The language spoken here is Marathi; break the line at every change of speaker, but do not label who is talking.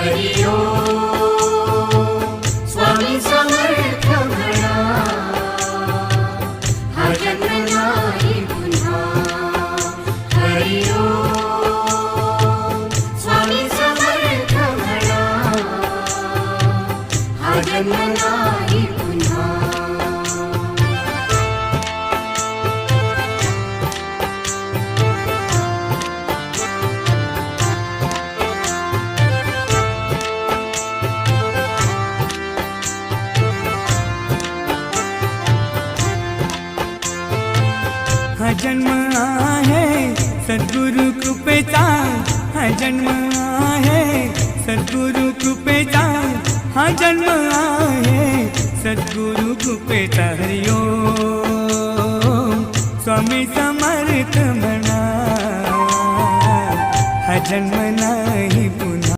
हरि ओम स्वामी समर्थ म्हणा हा जन्म नाही पुन्हा हरि ओम स्वामी समर्थ म्हणा हा जन्म नाही पुन्हा
हा जन्म आहे सद्गुरु कृपेचा हा जन्म आहे सद्गुरु कृपेचा हा जन्म आहे सद्गुरु कृपेचा हरि ओम स्वामी समर्थ म्हणा हा जन्म